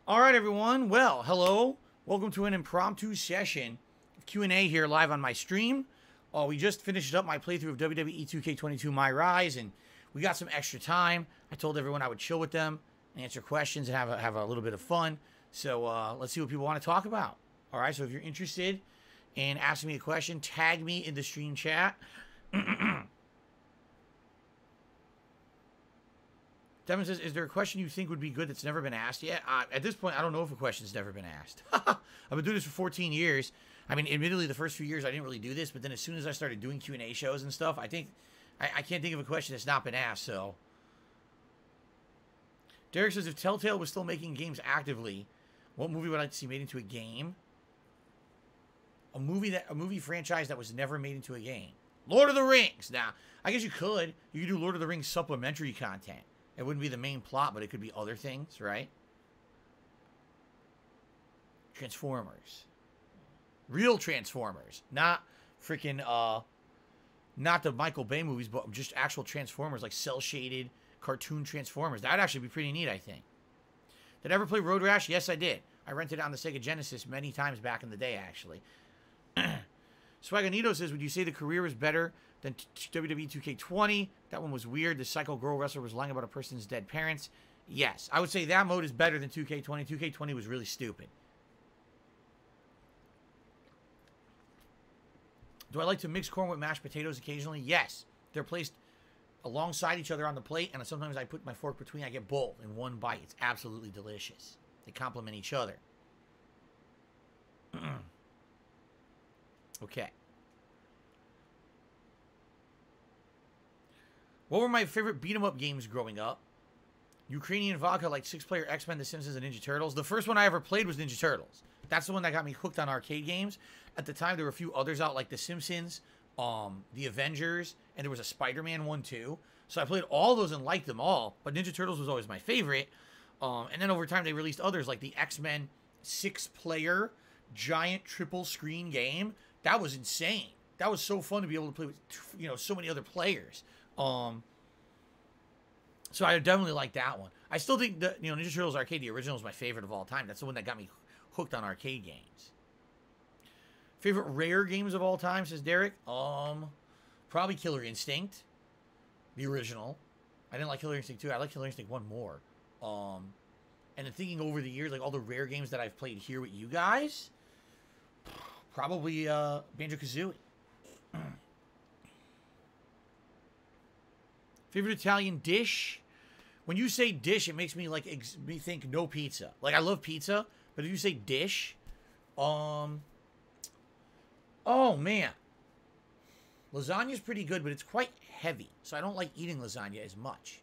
All right, everyone. Well, hello. Welcome to an impromptu session of Q&A here live on my stream. We just finished up my playthrough of WWE 2K22 My Rise, and we got some extra time. I told everyone I would chill with them, answer questions, and have a little bit of fun. So let's see what people want to talk about. All right, so if you're interested in asking me a question, tag me in the stream chat. Devin says, is there a question you think would be good that's never been asked yet? At this point, I don't know if a question's never been asked. I've been doing this for 14 years. I mean, admittedly, the first few years I didn't really do this, but then as soon as I started doing Q&A shows and stuff, I can't think of a question that's not been asked, so. Derek says, if Telltale was still making games actively, what movie would I like to see made into a game? A movie franchise that was never made into a game. Lord of the Rings. Now, I guess you could. You could do Lord of the Rings supplementary content. It wouldn't be the main plot, but it could be other things, right? Transformers. Real Transformers. Not freaking, not the Michael Bay movies, but just actual Transformers, like cel-shaded cartoon Transformers. That'd actually be pretty neat, I think. Did I ever play Road Rash? Yes, I did. I rented it on the Sega Genesis many times back in the day, actually. Swaganito says, would you say the career was better than WWE 2K20? That one was weird. The Psycho Girl Wrestler was lying about a person's dead parents. Yes, I would say that mode is better than 2K20. 2K20 was really stupid. Do I like to mix corn with mashed potatoes occasionally? Yes. They're placed alongside each other on the plate, and sometimes I put my fork between. I get both in one bite. It's absolutely delicious. They complement each other. Okay. What were my favorite beat-em-up games growing up? Ukrainian Vodka, like 6-player X-Men, The Simpsons, and Ninja Turtles. The first one I ever played was Ninja Turtles. That's the one that got me hooked on arcade games. At the time, there were a few others out, like The Simpsons, The Avengers, and there was a Spider-Man one, too. So I played all those and liked them all, but Ninja Turtles was always my favorite. And then over time, they released others, like the X-Men 6-player giant triple-screen game. That was insane. That was so fun to be able to play with, so many other players. So I definitely like that one. I still think that, Ninja Turtles Arcade, the original, is my favorite of all time. That's the one that got me hooked on arcade games. Favorite Rare games of all time, says Derek. Probably Killer Instinct, the original. I didn't like Killer Instinct 2. I like Killer Instinct 1 more. And then thinking over the years, like all the Rare games that I've played here with you guys, probably Banjo-Kazooie. Favorite Italian dish? When you say dish, it makes me me think no pizza. Like I love pizza, but if you say dish, oh man, lasagna's pretty good, but it's quite heavy, so I don't like eating lasagna as much.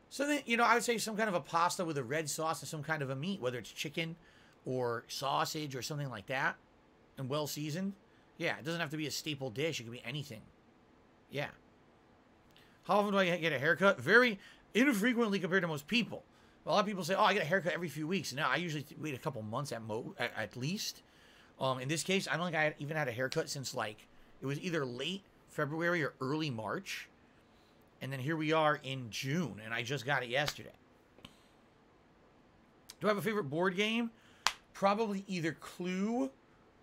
So then, I would say some kind of a pasta with a red sauce and some kind of a meat, whether it's chicken or sausage or something like that, and well seasoned. Yeah, it doesn't have to be a staple dish. It could be anything. Yeah. How often do I get a haircut? Very infrequently compared to most people. A lot of people say, oh, I get a haircut every few weeks. No, I usually wait a couple months at least. In this case, I don't think I even had a haircut since, it was either late February or early March. And then here we are in June, and I just got it yesterday. Do I have a favorite board game? Probably either Clue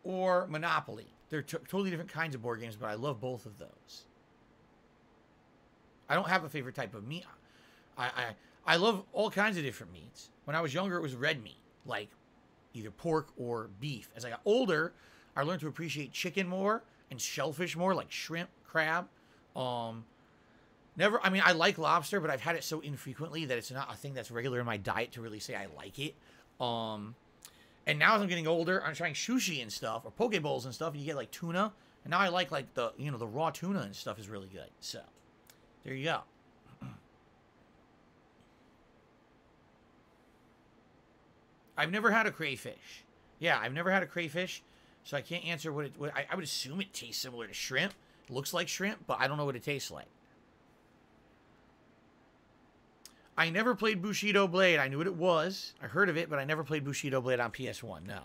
or Monopoly. They're totally different kinds of board games, but I love both of those. I don't have a favorite type of meat. I love all kinds of different meats. When I was younger, it was red meat, like either pork or beef. As I got older, I learned to appreciate chicken more and shellfish more, like shrimp, crab. I like lobster, but I've had it so infrequently that it's not a thing that's regular in my diet to really say I like it. And now as I'm getting older, I'm trying sushi and stuff, or poke bowls and stuff, and you get like tuna. And now I like the, the raw tuna and stuff is really good. So there you go. I've never had a crayfish. Yeah, I've never had a crayfish, so I can't answer what I would assume it tastes similar to shrimp. It looks like shrimp, but I don't know what it tastes like. I never played Bushido Blade. I knew what it was. I heard of it, but I never played Bushido Blade on PS1. No.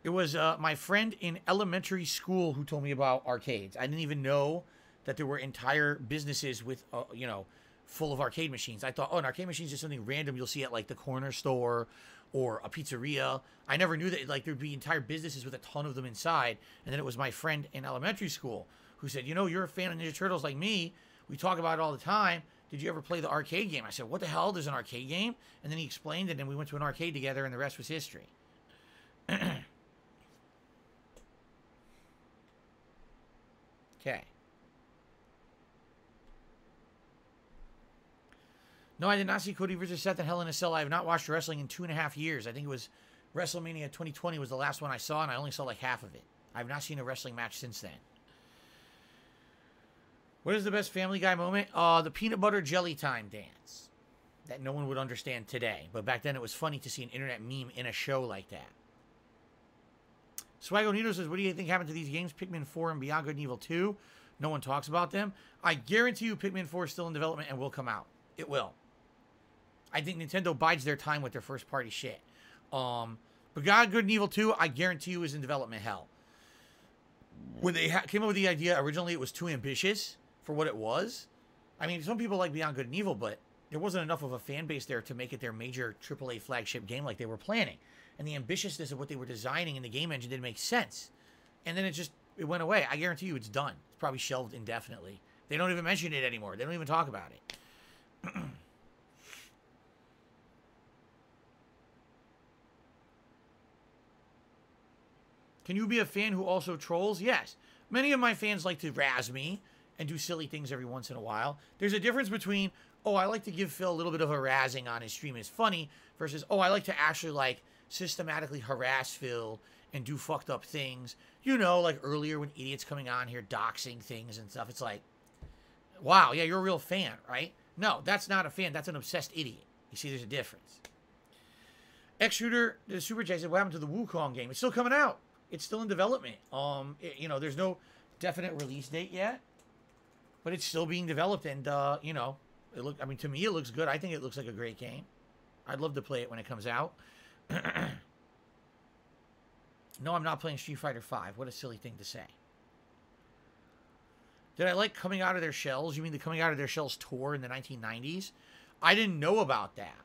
It was my friend in elementary school who told me about arcades. I didn't even know that there were entire businesses with, full of arcade machines. I thought, oh, an arcade machine is just something random you'll see at like the corner store or a pizzeria. I never knew that like there'd be entire businesses with a ton of them inside. And then it was my friend in elementary school who said, you know, you're a fan of Ninja Turtles like me. We talk about it all the time. Did you ever play the arcade game? I said, what the hell? There's an arcade game? And then he explained it, and we went to an arcade together, and the rest was history. Okay. No, I did not see Cody versus Seth and Hell in a Cell. I have not watched wrestling in 2.5 years. I think it was WrestleMania 2020 was the last one I saw, and I only saw like half of it. I have not seen a wrestling match since then. What is the best Family Guy moment? The peanut butter jelly time dance. That no one would understand today. But back then it was funny to see an internet meme in a show like that. Swagonito says, what do you think happened to these games? Pikmin 4 and Beyond Good and Evil 2? No one talks about them. I guarantee you Pikmin 4 is still in development and will come out. It will. I think Nintendo bides their time with their first party shit. Beyond Good and Evil 2, I guarantee you is in development hell. When they came up with the idea, originally it was too ambitious for what it was. I mean, some people like Beyond Good and Evil, but there wasn't enough of a fan base there to make it their major AAA flagship game like they were planning. And the ambitiousness of what they were designing in the game engine didn't make sense. And then it went away. I guarantee you it's done. It's probably shelved indefinitely. They don't even mention it anymore. They don't even talk about it. Can you be a fan who also trolls? Yes. Many of my fans like to razz me and do silly things every once in a while. There's a difference between, oh, I like to give Phil a little bit of a razzing on his stream is funny, versus, oh, I like to actually, like, systematically harass Phil and do fucked up things. You know, like earlier when idiots coming on here doxing things and stuff. It's like, wow, yeah, you're a real fan, right? No, that's not a fan. That's an obsessed idiot. You see, there's a difference. X-Shooter, the Super Chat said, what happened to the Wukong game? It's still coming out. It's still in development. You know, there's no definite release date yet, but it's still being developed, and you know, I mean, to me, it looks good. I think it looks like a great game. I'd love to play it when it comes out. No, I'm not playing Street Fighter V. What a silly thing to say. Did I like Coming Out of Their Shells? You mean the Coming Out of Their Shells tour in the 1990s? I didn't know about that.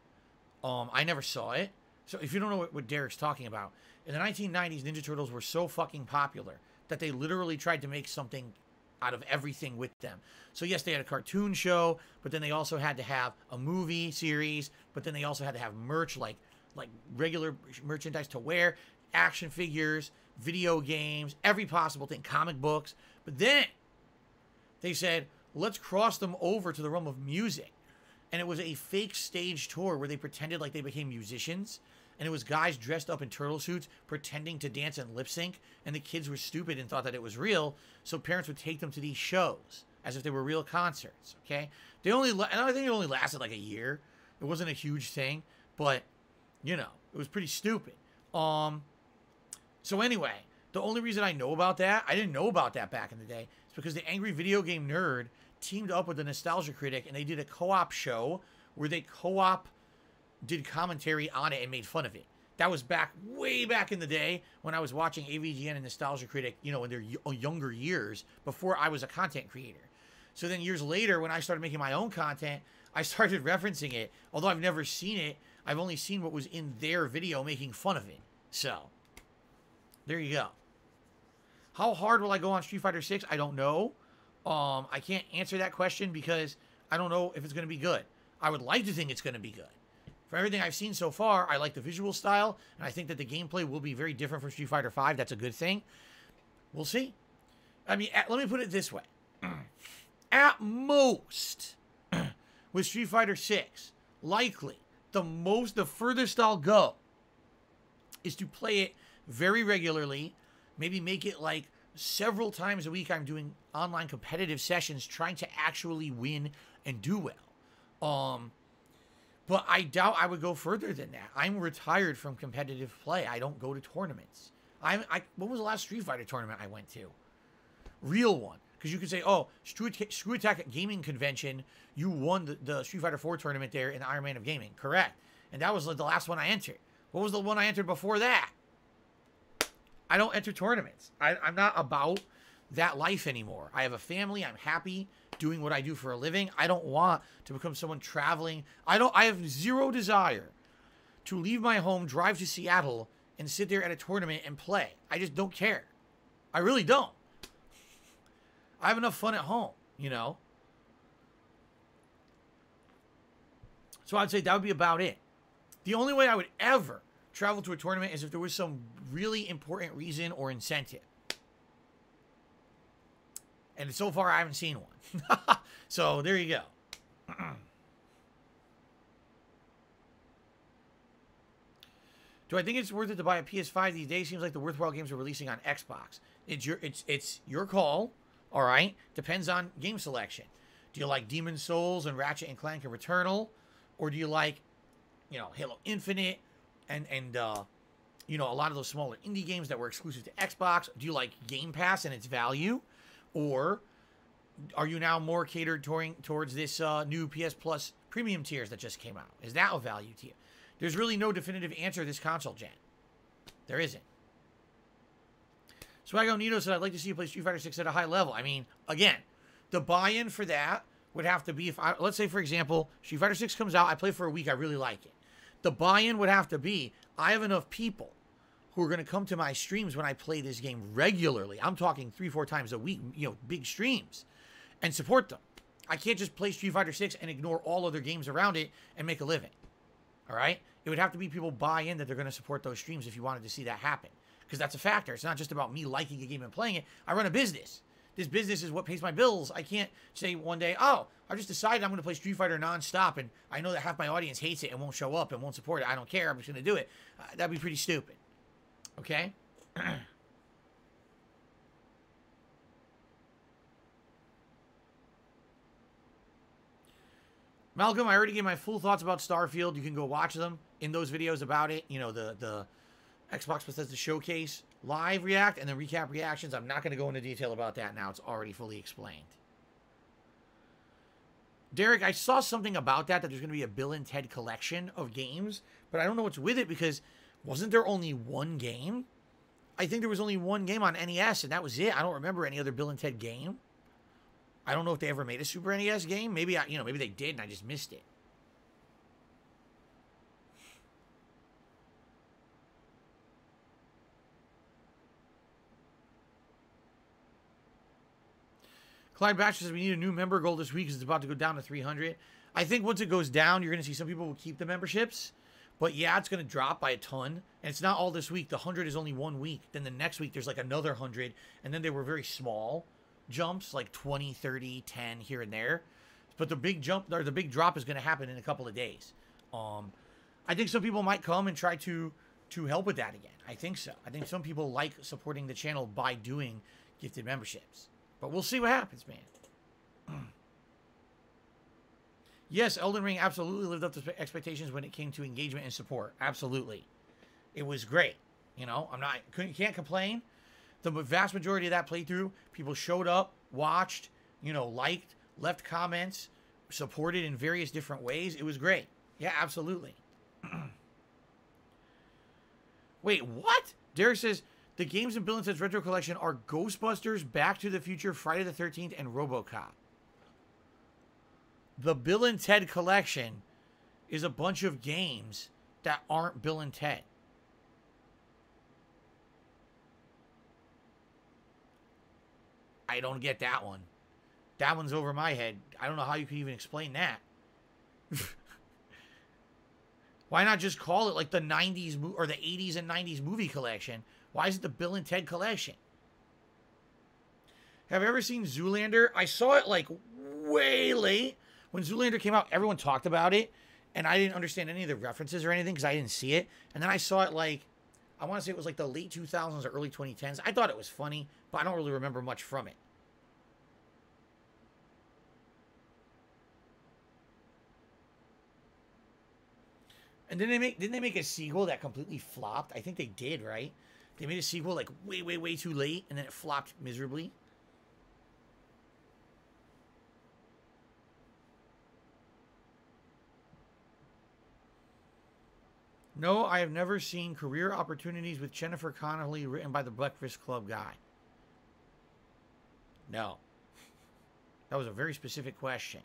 I never saw it. So if you don't know what Derek's talking about, in the 1990s, Ninja Turtles were so fucking popular that they literally tried to make something out of everything with them. So yes, they had a cartoon show, but then they also had to have a movie series, but then they also had to have merch, like regular merchandise to wear, action figures, video games, every possible thing, comic books. But then they said, let's cross them over to the realm of music. And it was a fake stage tour where they pretended like they became musicians. And it was guys dressed up in turtle suits pretending to dance and lip sync. And the kids were stupid and thought that it was real. So parents would take them to these shows as if they were real concerts. Okay. And I think it only lasted like a year. It wasn't a huge thing, but you know, it was pretty stupid. So anyway, the only reason I know about that, I didn't know about that back in the day, is because the Angry Video Game Nerd teamed up with the Nostalgia Critic and they did a co-op show where they did commentary on it and made fun of it. That was way back in the day when I was watching AVGN and Nostalgia Critic, you know, in their younger years before I was a content creator. So then years later, when I started making my own content, I started referencing it. Although I've never seen it, I've only seen what was in their video making fun of it. So, there you go. How hard will I go on Street Fighter 6? I don't know. I can't answer that question because I don't know if it's going to be good. I would like to think it's going to be good. For everything I've seen so far, I like the visual style, and I think that the gameplay will be very different from Street Fighter V. That's a good thing. We'll see. I mean, let me put it this way. At most, with Street Fighter 6, likely, the furthest I'll go is to play it very regularly, maybe make it like several times a week I'm doing online competitive sessions trying to actually win and do well. But I doubt I would go further than that. I'm retired from competitive play. I don't go to tournaments. When was the last Street Fighter tournament I went to? Real one. Because you could say, oh, Screw Attack Gaming Convention, you won the Street Fighter 4 tournament there in the Iron Man of Gaming. Correct. And that was the last one I entered. What was the one I entered before that? I don't enter tournaments. I'm not about that life anymore. I have a family. I'm happy doing what I do for a living. I don't want to become someone traveling. I have zero desire to leave my home, drive to Seattle, and sit there at a tournament and play. I just don't care. I really don't. I have enough fun at home, you know? So I'd say that would be about it. The only way I would ever travel to a tournament is if there was some really important reason or incentive. And so far, I haven't seen one. So there you go. Do I think it's worth it to buy a PS5 these days? Seems like the worthwhile games are releasing on Xbox. It's your call, all right? Depends on game selection. Do you like Demon's Souls and Ratchet and Clank and Returnal? Or do you like, you know, Halo Infinite and you know, a lot of those smaller indie games that were exclusive to Xbox? Do you like Game Pass and its value? Or are you now more catered towards this new PS Plus premium tiers that just came out? Is that a value to you? There's really no definitive answer to this console gen. There isn't. Swaggo Nito said, I'd like to see you play Street Fighter 6 at a high level. I mean, again, the buy-in for that would have to be, let's say, for example, Street Fighter 6 comes out, I play for a week, I really like it. The buy-in would have to be, I have enough people who are going to come to my streams when I play this game regularly. I'm talking 3-4 times a week, you know, big streams, and support them. I can't just play Street Fighter 6 and ignore all other games around it and make a living. All right? It would have to be people buy in that they're going to support those streams if you wanted to see that happen. Because that's a factor. It's not just about me liking a game and playing it. I run a business. This business is what pays my bills. I can't say one day, oh, I just decided I'm going to play Street Fighter nonstop, and I know that half my audience hates it and won't show up and won't support it. I don't care. I'm just going to do it. That'd be pretty stupid. Okay? Malcolm, I already gave my full thoughts about Starfield. You can go watch them in those videos about it. You know, the Xbox Bethesda Showcase live react and then recap reactions. I'm not going to go into detail about that now. It's already fully explained. Derek, I saw something about that there's going to be a Bill and Ted collection of games, but I don't know what's with it because wasn't there only one game? I think there was only one game on NES, and that was it. I don't remember any other Bill and Ted game. I don't know if they ever made a Super NES game. Maybe maybe they did and I just missed it. Clyde Batcher says we need a new member goal this week because it's about to go down to 300. I think once it goes down, you're going to see some people will keep the memberships. But yeah, it's going to drop by a ton. And it's not all this week. The 100 is only 1 week. Then the next week, there's like another 100. And then they were very small jumps, like 20, 30, 10 here and there. But the big jump, or the big drop is going to happen in a couple of days. I think some people might come and try to help with that again. I think so. I think some people like supporting the channel by doing gifted memberships. But we'll see what happens, man. Yes, Elden Ring absolutely lived up to expectations when it came to engagement and support. Absolutely. It was great. You know, can't complain. The vast majority of that playthrough, people showed up, watched, you know, liked, left comments, supported in various different ways. It was great. Yeah, absolutely. Wait, what? Derek says, the games in Bill and Ted's Retro Collection are Ghostbusters, Back to the Future, Friday the 13th, and RoboCop. The Bill and Ted Collection is a bunch of games that aren't Bill and Ted. I don't get that one. That one's over my head. I don't know how you can even explain that. Why not just call it like the 90s or the 80s and 90s movie collection? Why is it the Bill and Ted collection? Have you ever seen Zoolander? I saw it like way late. When Zoolander came out, everyone talked about it. And I didn't understand any of the references or anything because I didn't see it. And then I saw it like, I want to say it was like the late 2000s or early 2010s. I thought it was funny, but I don't really remember much from it. And didn't they make a sequel that completely flopped? I think they did, right? They made a sequel like way, way, way too late, and then it flopped miserably. No, I have never seen Career Opportunities with Jennifer Connelly written by the Breakfast Club guy. No. That was a very specific question.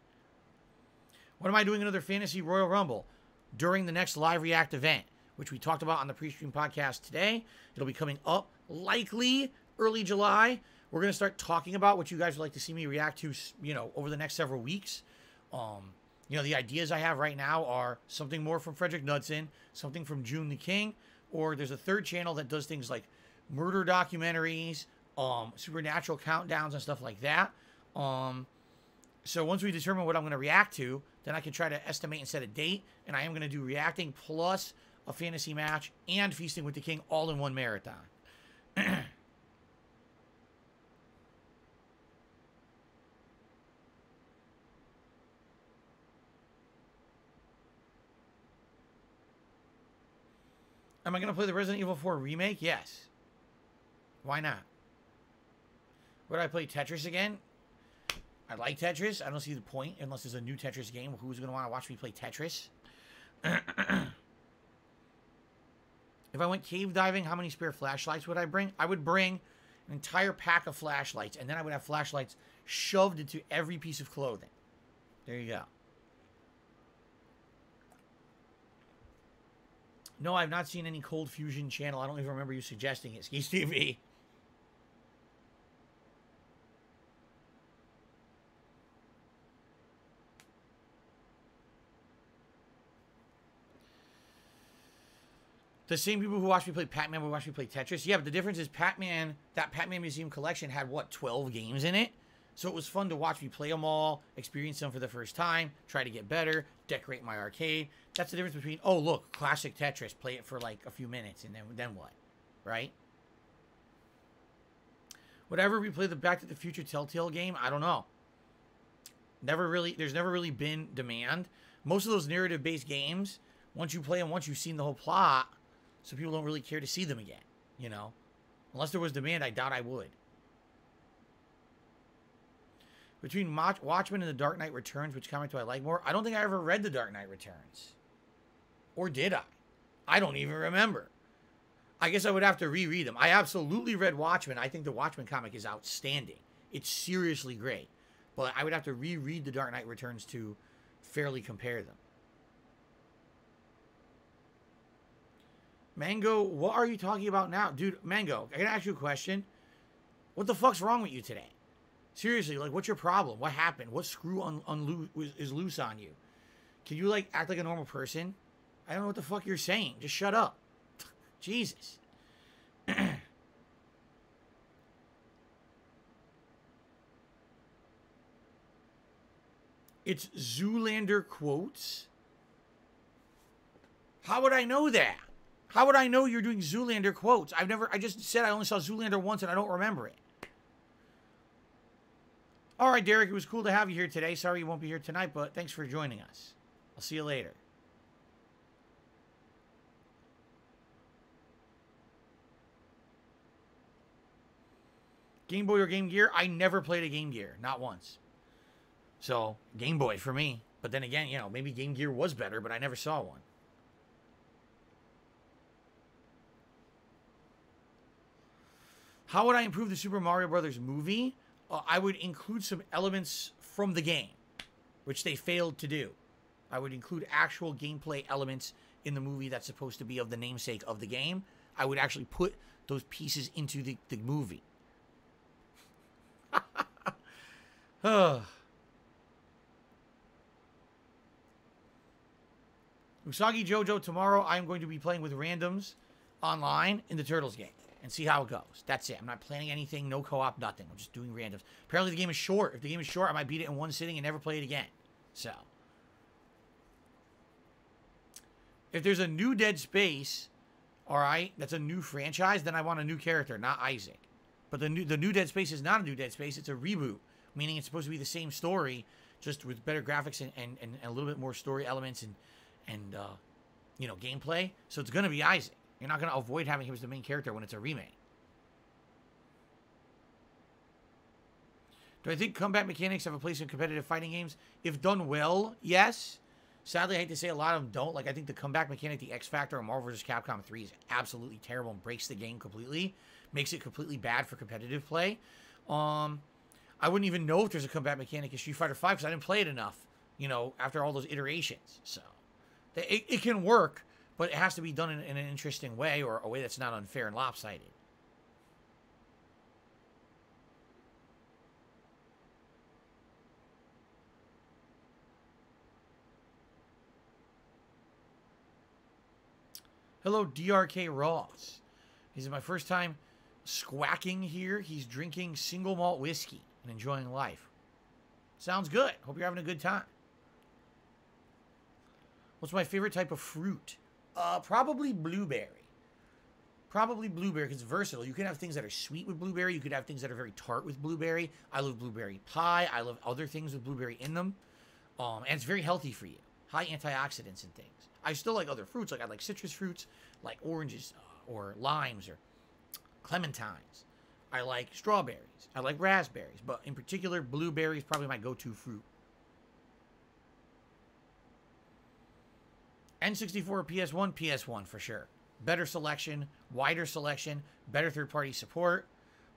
When am I doing another Fantasy Royal Rumble? During the next live react event, which we talked about on the pre-stream podcast today. It'll be coming up likely early July. We're going to start talking about what you guys would like to see me react to, you know, over the next several weeks. You know, the ideas I have right now are something more from Frederick Knudsen, something from June the King, or there's a third channel that does things like murder documentaries, supernatural countdowns and stuff like that. So once we determine what I'm going to react to, then I can try to estimate and set a date, and I am going to do reacting plus a fantasy match and Feasting with the King all in one marathon. Am I going to play the Resident Evil 4 remake? Yes. Why not? Would I play Tetris again? I like Tetris. I don't see the point unless there's a new Tetris game. Who's going to want to watch me play Tetris? If I went cave diving, how many spare flashlights would I bring? I would bring an entire pack of flashlights, and then I would have flashlights shoved into every piece of clothing. There you go. No, I've not seen any Cold Fusion channel. I don't even remember you suggesting it. Skis TV. The same people who watch me play Pac-Man will watch me play Tetris. Yeah, but the difference is Pac-Man, that Pac-Man Museum collection had, what, 12 games in it? So it was fun to watch me play them all, experience them for the first time, try to get better, decorate my arcade. That's the difference between, oh, look, classic Tetris, play it for like a few minutes, and then what, right? Would I ever replay the Back to the Future Telltale game? I don't know. There's never really been demand. Most of those narrative-based games, once you play them, once you've seen the whole plot, so people don't really care to see them again, you know? Unless there was demand, I doubt I would. Between Watchmen and The Dark Knight Returns, which comic do I like more? I don't think I ever read The Dark Knight Returns. Or did I? I don't even remember. I guess I would have to reread them. I absolutely read Watchmen. I think the Watchmen comic is outstanding. It's seriously great. But I would have to reread The Dark Knight Returns to fairly compare them. Mango, what are you talking about now? Dude, Mango, I gotta ask you a question. What the fuck's wrong with you today? Seriously, like, what's your problem? What happened? What screw is loose on you? Can you, like, act like a normal person? I don't know what the fuck you're saying. Just shut up. Jesus. It's Zoolander quotes. How would I know that? How would I know you're doing Zoolander quotes? I just said I only saw Zoolander once and I don't remember it. All right, Derek, it was cool to have you here today. Sorry you won't be here tonight, but thanks for joining us. I'll see you later. Game Boy or Game Gear? I never played a Game Gear. Not once. So, Game Boy for me. But then again, you know, maybe Game Gear was better, but I never saw one. How would I improve the Super Mario Brothers movie? I would include some elements from the game, which they failed to do. I would include actual gameplay elements in the movie that's supposed to be of the namesake of the game. I would actually put those pieces into the movie. Usagi Jojo, tomorrow I am going to be playing with randoms online in the Turtles game and see how it goes. That's it. I'm not planning anything, no co-op, nothing. I'm just doing randoms. Apparently the game is short. If the game is short, I might beat it in one sitting and never play it again. So, if there's a new Dead Space, all right, that's a new franchise, then I want a new character, not Isaac. But the new Dead Space is not a new Dead Space. It's a reboot, meaning it's supposed to be the same story, just with better graphics and a little bit more story elements and you know, gameplay. So it's going to be Isaac. You're not going to avoid having him as the main character when it's a remake. Do I think combat mechanics have a place in competitive fighting games? If done well, yes. Sadly, I hate to say a lot of them don't. Like, I think the comeback mechanic, the X Factor of Marvel vs. Capcom 3 is absolutely terrible and breaks the game completely. Makes it completely bad for competitive play. I wouldn't even know if there's a combat mechanic in Street Fighter V because I didn't play it enough, you know, after all those iterations. So it can work, but it has to be done in an interesting way, or a way that's not unfair and lopsided. Hello, DRK Ross. This is my first time squacking here. He's drinking single malt whiskey and enjoying life. Sounds good. Hope you're having a good time. What's my favorite type of fruit? Probably blueberry. Probably blueberry because it's versatile. You can have things that are sweet with blueberry. You could have things that are very tart with blueberry. I love blueberry pie. I love other things with blueberry in them. And it's very healthy for you. High antioxidants and things. I still like other fruits. Like I like citrus fruits, like oranges or limes or clementines. I like strawberries. I like raspberries. But in particular, blueberry is probably my go-to fruit. N64 or PS1? PS1 for sure. Better selection, wider selection, better third-party support.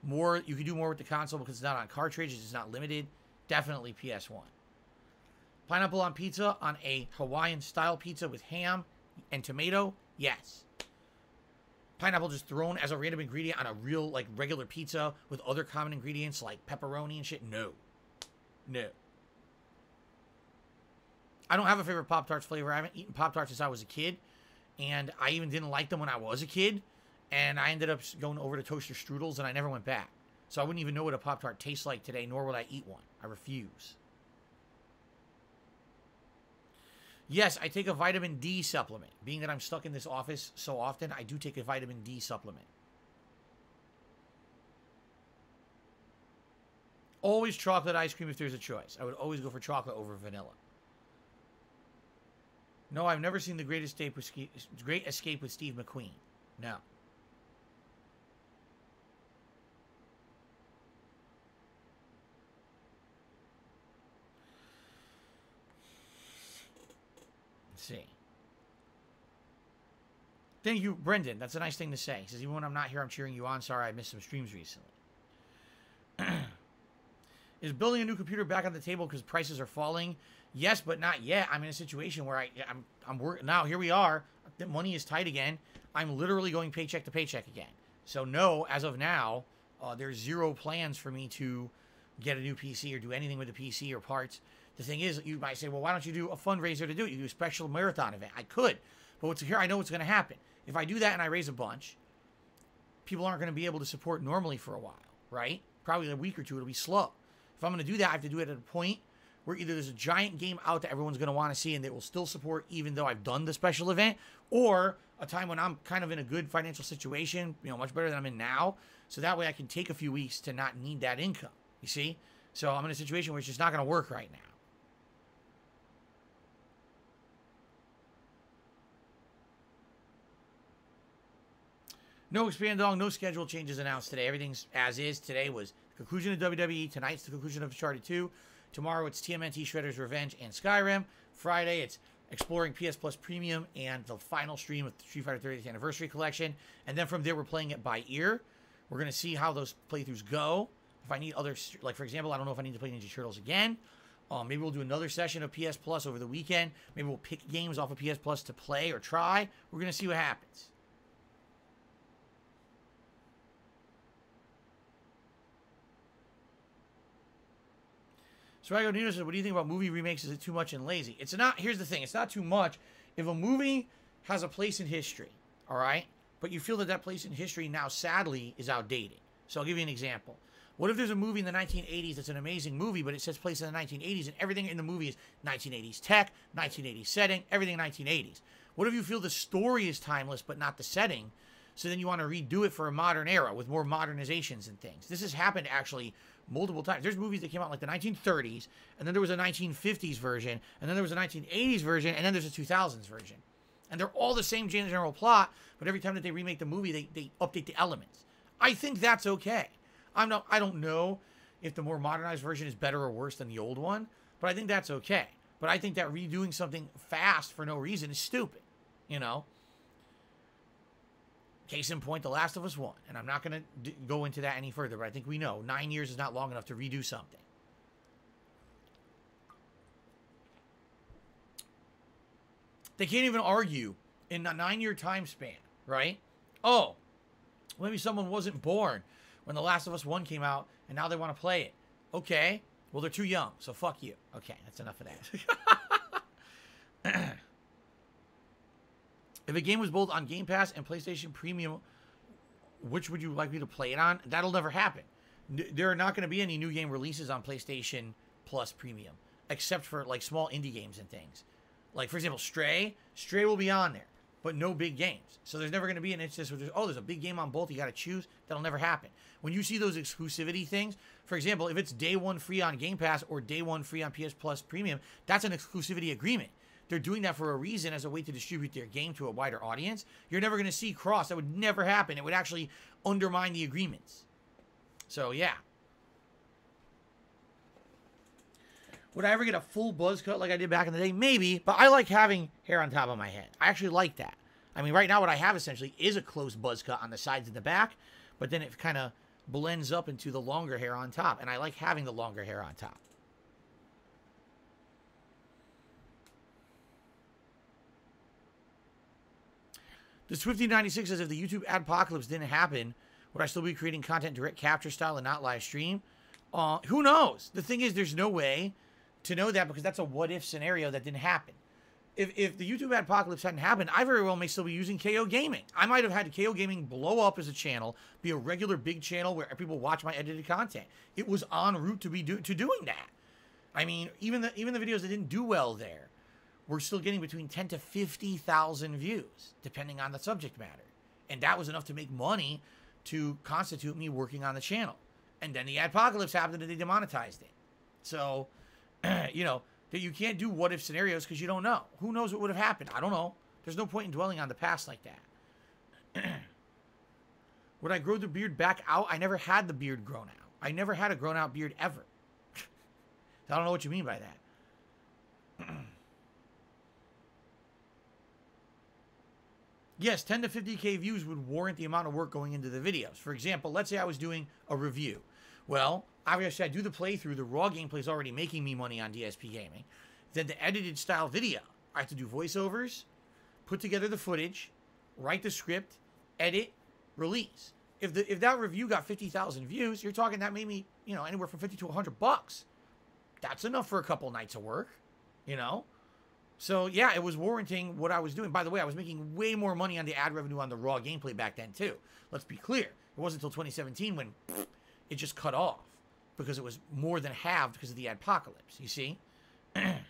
More, you can do more with the console because it's not on cartridges. It's not limited. Definitely PS1. Pineapple on pizza, on a Hawaiian-style pizza with ham and tomato? Yes. Pineapple just thrown as a random ingredient on a real, like, regular pizza with other common ingredients like pepperoni and shit? No. No. I don't have a favorite Pop-Tarts flavor. I haven't eaten Pop-Tarts since I was a kid. And I even didn't like them when I was a kid. And I ended up going over to toaster strudels and I never went back. So I wouldn't even know what a Pop-Tart tastes like today, nor would I eat one. I refuse. Yes, I take a vitamin D supplement. Being that I'm stuck in this office so often, I do take a vitamin D supplement. Always chocolate ice cream if there's a choice. I would always go for chocolate over vanilla. No, I've never seen The Great Escape with Steve McQueen. No. See. Thank you, Brendan. That's a nice thing to say. He says, even when I'm not here, I'm cheering you on. Sorry, I missed some streams recently. Is building a new computer back on the table because prices are falling? Yes, but not yet. I'm in a situation where I'm working. Now, here we are. The money is tight again. I'm literally going paycheck to paycheck again. So, no, as of now, there's zero plans for me to get a new PC or do anything with the PC or parts. The thing is, you might say, well, why don't you do a fundraiser to do it? You do a special marathon event. I could, but here I know what's going to happen. If I do that and I raise a bunch, people aren't going to be able to support normally for a while, right? Probably a week or two, it'll be slow. If I'm going to do that, I have to do it at a point where either there's a giant game out that everyone's going to want to see and they will still support even though I've done the special event, or a time when I'm kind of in a good financial situation, you know, much better than I'm in now, so that way I can take a few weeks to not need that income, you see? So I'm in a situation where it's just not going to work right now. No Expandong, no schedule changes announced today. Everything's as is. Today was the conclusion of WWE. Tonight's the conclusion of Uncharted 2. Tomorrow it's TMNT, Shredder's Revenge, and Skyrim. Friday it's exploring PS Plus Premium and the final stream of the Street Fighter 30th Anniversary Collection. And then from there we're playing it by ear. We're going to see how those playthroughs go. If I need other, like for example, I don't know if I need to play Ninja Turtles again. Maybe we'll do another session of PS Plus over the weekend. Maybe we'll pick games off of PS Plus to play or try. We're going to see what happens. So I go, Nino says, what do you think about movie remakes? Is it too much and lazy? It's not, here's the thing, it's not too much. If a movie has a place in history, all right, but you feel that that place in history now, sadly, is outdated. So I'll give you an example. What if there's a movie in the 1980s that's an amazing movie, but it says place in the 1980s, and everything in the movie is 1980s tech, 1980s setting, everything 1980s? What if you feel the story is timeless, but not the setting? So then you want to redo it for a modern era with more modernizations and things. This has happened, actually, multiple times. There's movies that came out in like the 1930s, and then there was a 1950s version, and then there was a 1980s version, and then there's a 2000s version. And they're all the same general plot, but every time that they remake the movie, they update the elements. I think that's okay. I don't know if the more modernized version is better or worse than the old one, but I think that's okay. But I think that redoing something fast for no reason is stupid, you know? Case in point, The Last of Us 1. And I'm not going to go into that any further, but I think we know 9 years is not long enough to redo something. They can't even argue in a 9-year time span, right? Oh, maybe someone wasn't born when The Last of Us 1 came out, and now they want to play it. Okay. Well, they're too young, so fuck you. Okay, that's enough of that. If a game was both on Game Pass and PlayStation Premium, which would you like me to play it on? That'll never happen. There are not going to be any new game releases on PlayStation Plus Premium, except for like small indie games and things. Like, for example, Stray will be on there, but no big games. So there's never going to be an instance where there's a big game on both, you got to choose. That'll never happen. When you see those exclusivity things, for example, if it's day one free on Game Pass or day one free on PS Plus Premium, that's an exclusivity agreement. They're doing that for a reason, as a way to distribute their game to a wider audience. You're never going to see cross. That would never happen. It would actually undermine the agreements. So, yeah. Would I ever get a full buzz cut like I did back in the day? Maybe, but I like having hair on top of my head. I actually like that. I mean, right now what I have essentially is a close buzz cut on the sides and the back, but then it kind of blends up into the longer hair on top, and I like having the longer hair on top. The Swifty96 says, if the YouTube adpocalypse didn't happen, would I still be creating content direct capture style and not live stream? Who knows? The thing is, there's no way to know that, because that's a what-if scenario that didn't happen. If the YouTube adpocalypse hadn't happened, I very well may still be using KO Gaming. I might have had KO Gaming blow up as a channel, be a regular big channel where people watch my edited content. It was en route to doing that. I mean, even the videos that didn't do well there, we're still getting between 10 to 50,000 views, depending on the subject matter. And that was enough to make money to constitute me working on the channel. And then the adpocalypse happened and they demonetized it. So, you know, that you can't do what-if scenarios because you don't know. Who knows what would have happened? I don't know. There's no point in dwelling on the past like that. Would I grow the beard back out? I never had the beard grown out. I never had a grown-out beard ever. I don't know what you mean by that. Yes, 10 to 50K views would warrant the amount of work going into the videos. For example, let's say I was doing a review. Well, obviously I do the playthrough. The raw gameplay is already making me money on DSPGaming. Then the edited style video, I have to do voiceovers, put together the footage, write the script, edit, release. If that review got 50,000 views, you're talking that made me, you know, anywhere from 50 to 100 bucks. That's enough for a couple nights of work, you know? So, yeah, it was warranting what I was doing. By the way, I was making way more money on the ad revenue on the raw gameplay back then, too. Let's be clear. It wasn't until 2017 when it just cut off, because it was more than halved because of the adpocalypse, you see? It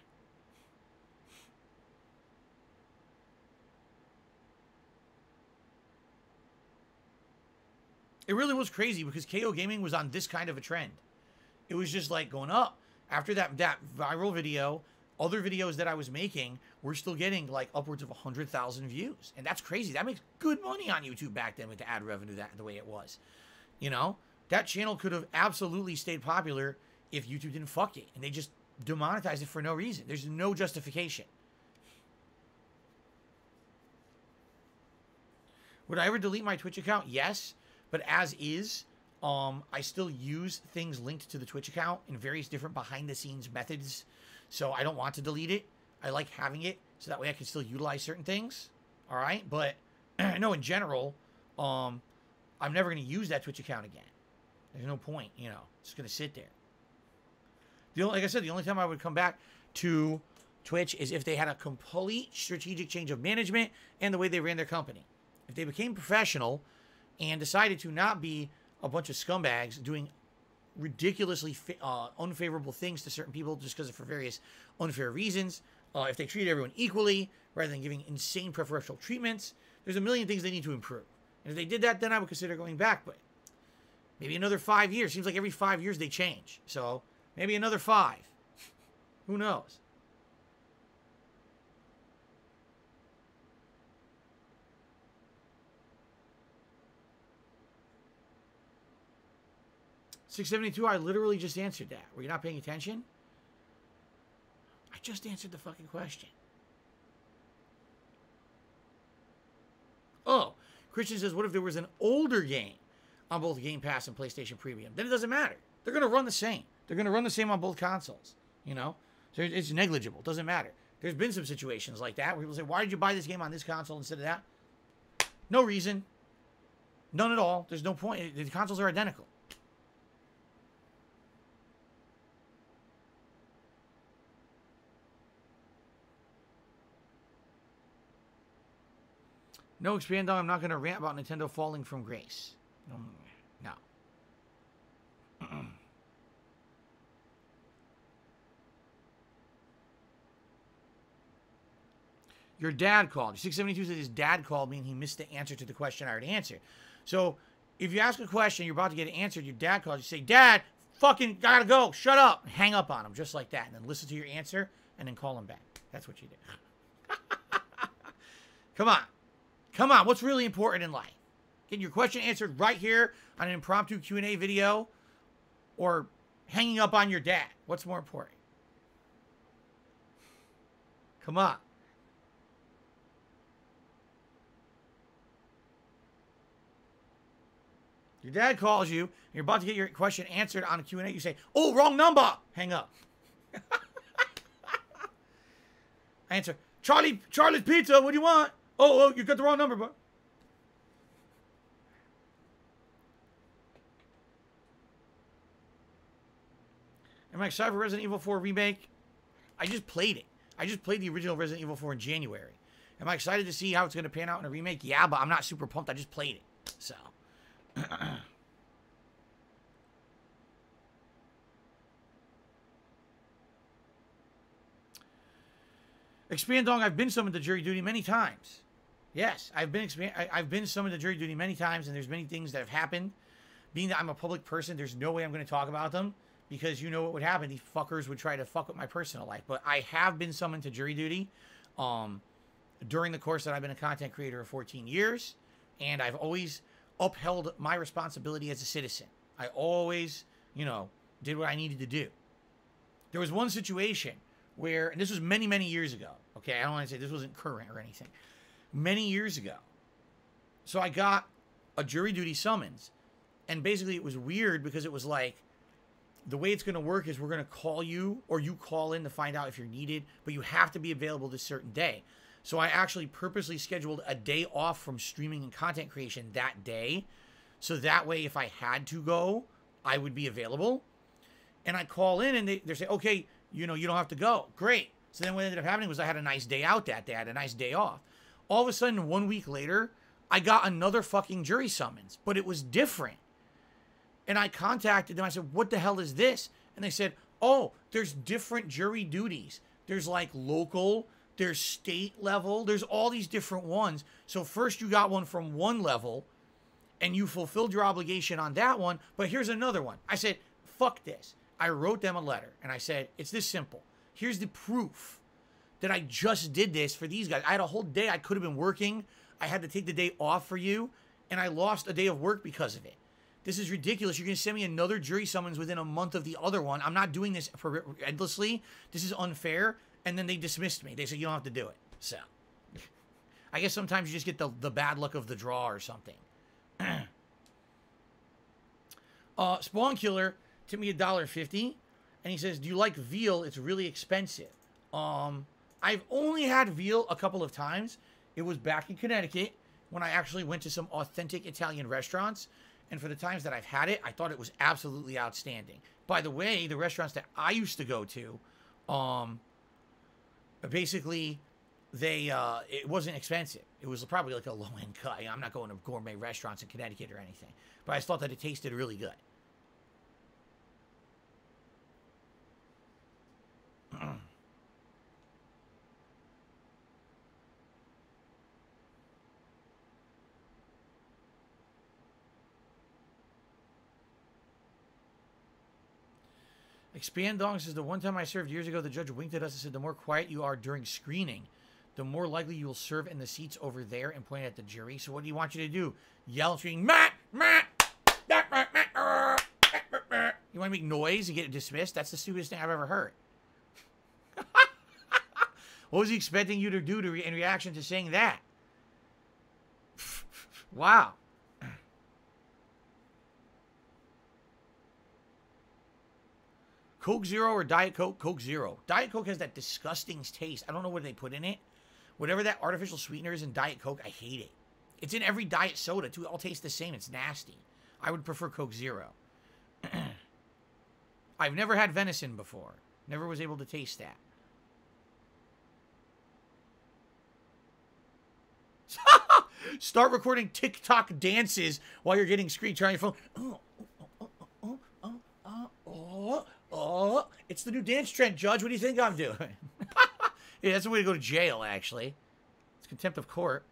really was crazy because KO Gaming was on this kind of a trend. It was just like going up. After that viral video, other videos that I was making were still getting like upwards of 100,000 views. And that's crazy. That makes good money on YouTube back then with the ad revenue the way it was. You know, that channel could have absolutely stayed popular if YouTube didn't fuck it. And they just demonetized it for no reason. There's no justification. Would I ever delete my Twitch account? Yes. But as is, I still use things linked to the Twitch account in various different behind-the-scenes methods. So I don't want to delete it. I like having it so that way I can still utilize certain things. All right? But, no, in general, I'm never going to use that Twitch account again. There's no point, you know. It's just going to sit there. Like I said, the only time I would come back to Twitch is if they had a complete strategic change of management and the way they ran their company. If they became professional and decided to not be a bunch of scumbags doing ridiculously unfavorable things to certain people just because of for various unfair reasons, if they treat everyone equally rather than giving insane preferential treatments, there's a million things they need to improve. And if they did that, then I would consider going back. But maybe another 5 years. Seems like every 5 years they change. So maybe another 5. Who knows? $672, I literally just answered that. Were you not paying attention? I just answered the fucking question. Oh, Christian says, what if there was an older game on both Game Pass and PlayStation Premium? Then it doesn't matter. They're going to run the same. They're going to run the same on both consoles. You know? So it's negligible. It doesn't matter. There's been some situations like that where people say, why did you buy this game on this console instead of that? No reason. None at all. There's no point. The consoles are identical. No, Expand Dog, I'm not going to rant about Nintendo falling from grace. No. Your dad called. 672 said his dad called me and he missed the answer to the question I already answered. So, if you ask a question, you're about to get it answered, your dad calls, you say, Dad, fucking gotta go, shut up. Hang up on him just like that. And then listen to your answer and then call him back. That's what you did. Come on. Come on, what's really important in life? Getting your question answered right here on an impromptu Q&A video or hanging up on your dad? What's more important? Come on. Your dad calls you, and you're about to get your question answered on a Q&A. You say, oh, wrong number. Hang up. Answer, Charlie's Pizza, what do you want? Oh, you got the wrong number, bro. Am I excited for Resident Evil 4 Remake? I just played it. I just played the original Resident Evil 4 in January. Am I excited to see how it's going to pan out in a remake? Yeah, but I'm not super pumped. I just played it. So. Expand Dog, I've been summoned to jury duty many times. Yes, I've been summoned to jury duty many times, and there's many things that have happened. Being that I'm a public person, there's no way I'm going to talk about them, because you know what would happen. These fuckers would try to fuck with my personal life. But I have been summoned to jury duty during the course that I've been a content creator of 14 years, and I've always upheld my responsibility as a citizen. I always, you know, did what I needed to do. There was one situation where, and this was many, many years ago. Okay, I don't want to say this wasn't current or anything. Many years ago. So I got a jury duty summons. And basically it was weird because it was like, the way it's going to work is we're going to call you, or you call in to find out if you're needed, but you have to be available this certain day. So I actually purposely scheduled a day off from streaming and content creation that day. So that way, if I had to go, I would be available. And I call in and they say, okay, you know, you don't have to go. Great. So then what ended up happening was I had a nice day out that day. I had a nice day off. All of a sudden, 1 week later, I got another fucking jury summons, but it was different. And I contacted them. I said, what the hell is this? And they said, oh, there's different jury duties. There's like local, there's state level, there's all these different ones. So first you got one from one level and you fulfilled your obligation on that one, but here's another one. I said, fuck this. I wrote them a letter and I said, it's this simple. Here's the proof that I just did this for these guys. I had a whole day I could have been working. I had to take the day off for you, and I lost a day of work because of it. This is ridiculous. You're going to send me another jury summons within a month of the other one. I'm not doing this endlessly. This is unfair. And then they dismissed me. They said, you don't have to do it. So, I guess sometimes you just get the bad luck of the draw or something. Spawn Killer tipped me $1.50. And he says, do you like veal? It's really expensive. I've only had veal a couple of times. It was back in Connecticut when I actually went to some authentic Italian restaurants. And for the times that I've had it, I thought it was absolutely outstanding. By the way, the restaurants that I used to go to, basically, it wasn't expensive. It was probably like a low-end cut. I'm not going to gourmet restaurants in Connecticut or anything. But I just thought that it tasted really good. Expand Dong says, the one time I served years ago, the judge winked at us and said, the more quiet you are during screening, the more likely you will serve in the seats over there, and point at the jury. So what do you want you to do? Yell and scream, Matt, Matt, you want to make noise and get dismissed? That's the stupidest thing I've ever heard. What was he expecting you to do in reaction to saying that? Wow. Coke Zero or Diet Coke? Coke Zero. Diet Coke has that disgusting taste. I don't know what they put in it. Whatever that artificial sweetener is in Diet Coke, I hate it. It's in every diet soda, too. It all tastes the same. It's nasty. I would prefer Coke Zero. I've never had venison before. Never was able to taste that. Start recording TikTok dances while you're getting screened. Try your phone. It's the new dance trend, Judge. What do you think I'm doing? Yeah, that's the way to go to jail, actually. It's contempt of court.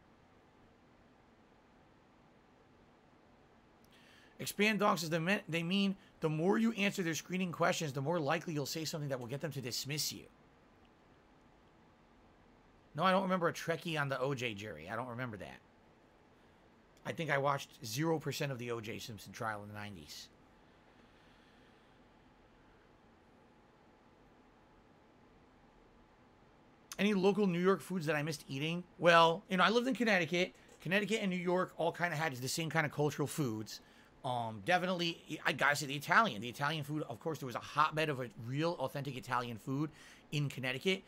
Expand donks says they mean the more you answer their screening questions, the more likely you'll say something that will get them to dismiss you. No, I don't remember a Trekkie on the OJ jury. I don't remember that. I think I watched 0% of the OJ Simpson trial in the 90s. Any local New York foods that I missed eating? Well, you know, I lived in Connecticut. Connecticut and New York all kind of had the same kind of cultural foods. Definitely, I gotta say the Italian food. Of course, there was a hotbed of a real authentic Italian food in Connecticut.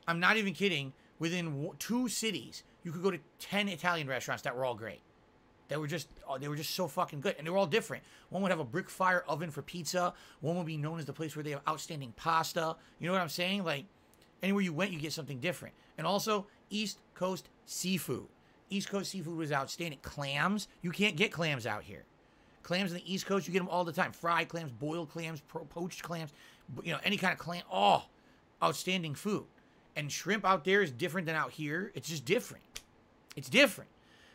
I'm not even kidding. Within 2 cities, you could go to 10 Italian restaurants that were all great. They were just so fucking good, and they were all different. One would have a brick fire oven for pizza. One would be known as the place where they have outstanding pasta. You know what I'm saying? Like, anywhere you went, you get something different. And also, East Coast seafood. East Coast seafood was outstanding. Clams, you can't get clams out here. Clams in the East Coast, you get them all the time. Fried clams, boiled clams, poached clams, you know, any kind of clam. Oh, outstanding food. And shrimp out there is different than out here. It's just different. It's different.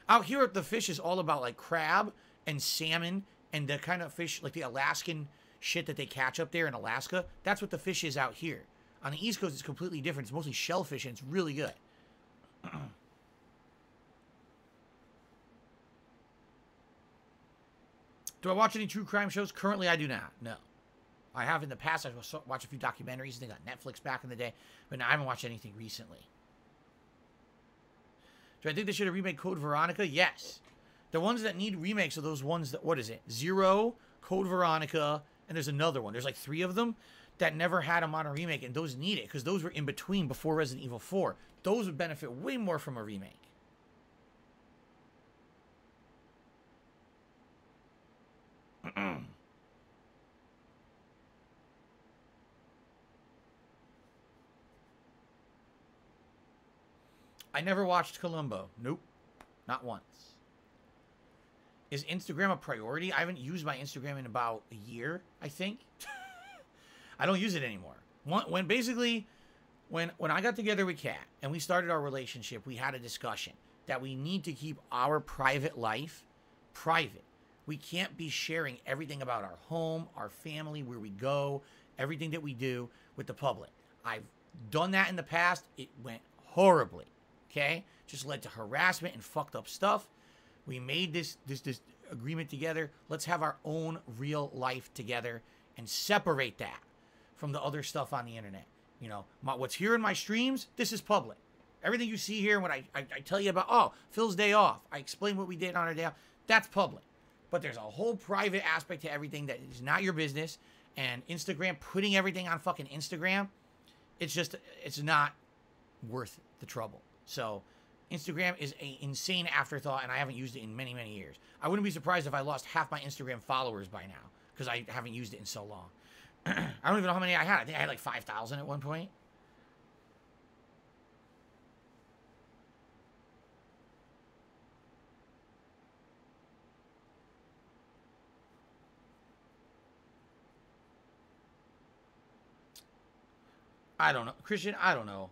Out here, the fish is all about like crab and salmon and the kind of fish, like the Alaskan shit that they catch up there in Alaska. That's what the fish is out here. On the East Coast, it's completely different. It's mostly shellfish, and it's really good. Do I watch any true crime shows? Currently, I do not. No. I have in the past. I've watched a few documentaries. I think on Netflix back in the day. But no, I haven't watched anything recently. Do I think they should have remade Code Veronica? Yes. The ones that need remakes are those ones that, what is it? Zero, Code Veronica, and there's another one. There's like 3 of them that never had a modern remake, and those need it because those were in between before Resident Evil 4. Those would benefit way more from a remake. I never watched Columbo. Nope. Not once. Is Instagram a priority? I haven't used my Instagram in about a year, I think. I don't use it anymore. When I got together with Kat and we started our relationship, we had a discussion that we need to keep our private life private. We can't be sharing everything about our home, our family, where we go, everything that we do with the public. I've done that in the past. It went horribly. Okay? Just led to harassment and fucked up stuff. We made this agreement together. Let's have our own real life together and separate that from the other stuff on the internet. You know, what's here in my streams, this is public. Everything you see here, when I tell you about, oh, Phil's day off, I explain what we did on our day off, that's public. But there's a whole private aspect to everything that is not your business. And Instagram, putting everything on fucking Instagram, it's not worth the trouble. So Instagram is an insane afterthought, and I haven't used it in many, many years. I wouldn't be surprised if I lost half my Instagram followers by now because I haven't used it in so long. I don't even know how many I had. I think I had like 5,000 at one point. I don't know. Christian, I don't know.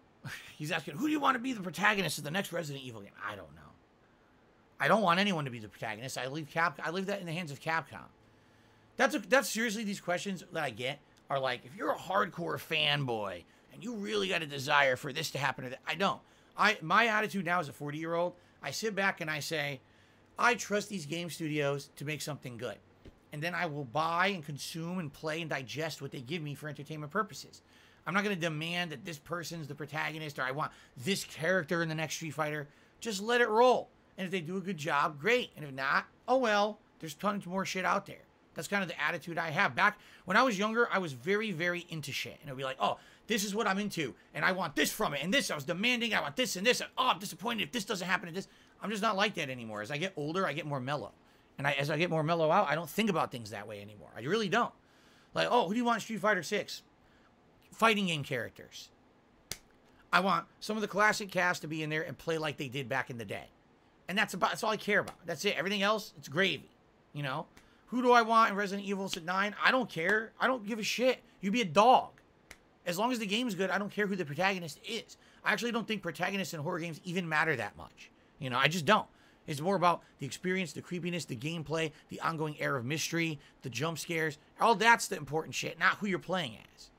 He's asking, who do you want to be the protagonist of the next Resident Evil game? I don't know. I don't want anyone to be the protagonist. I leave that in the hands of Capcom. That's seriously, these questions that I get are like, if you're a hardcore fanboy and you really got a desire for this to happen or that, I don't. My attitude now as a 40-year-old, I sit back and I say, I trust these game studios to make something good. And then I will buy and consume and play and digest what they give me for entertainment purposes. I'm not going to demand that this person's the protagonist or I want this character in the next Street Fighter. Just let it roll. And if they do a good job, great. And if not, oh well, there's tons more shit out there. That's kind of the attitude I have. Back when I was younger, I was very, very into shit. And it would be like, oh, this is what I'm into. And I want this from it. And this, I was demanding, I want this and this. And, oh, I'm disappointed if this doesn't happen to this. I'm just not like that anymore. As I get older, I get more mellow. And as I get more mellow out, I don't think about things that way anymore. I really don't. Like, oh, who do you want in Street Fighter 6? Fighting game characters. I want some of the classic cast to be in there and play like they did back in the day. And that's all I care about. That's it. Everything else, it's gravy. You know? Who do I want in Resident Evil 9? I don't care. I don't give a shit. You be a dog. As long as the game's good, I don't care who the protagonist is. I actually don't think protagonists in horror games even matter that much. You know, I just don't. It's more about the experience, the creepiness, the gameplay, the ongoing air of mystery, the jump scares. All that's the important shit, not who you're playing as.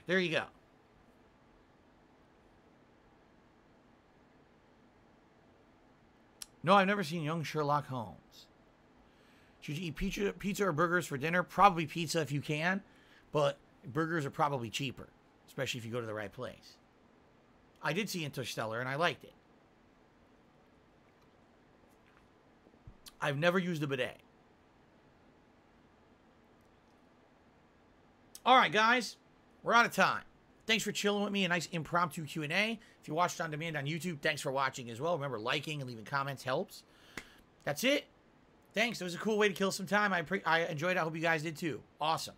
There you go. No, I've never seen Young Sherlock Holmes. Should you eat pizza or burgers for dinner? Probably pizza if you can, but burgers are probably cheaper, especially if you go to the right place. I did see Interstellar, and I liked it. I've never used a bidet. All right, guys. We're out of time. Thanks for chilling with me. A nice impromptu Q&A. If you watched on demand on YouTube, thanks for watching as well. Remember, liking and leaving comments helps. That's it. Thanks. It was a cool way to kill some time. I enjoyed it. I hope you guys did too. Awesome.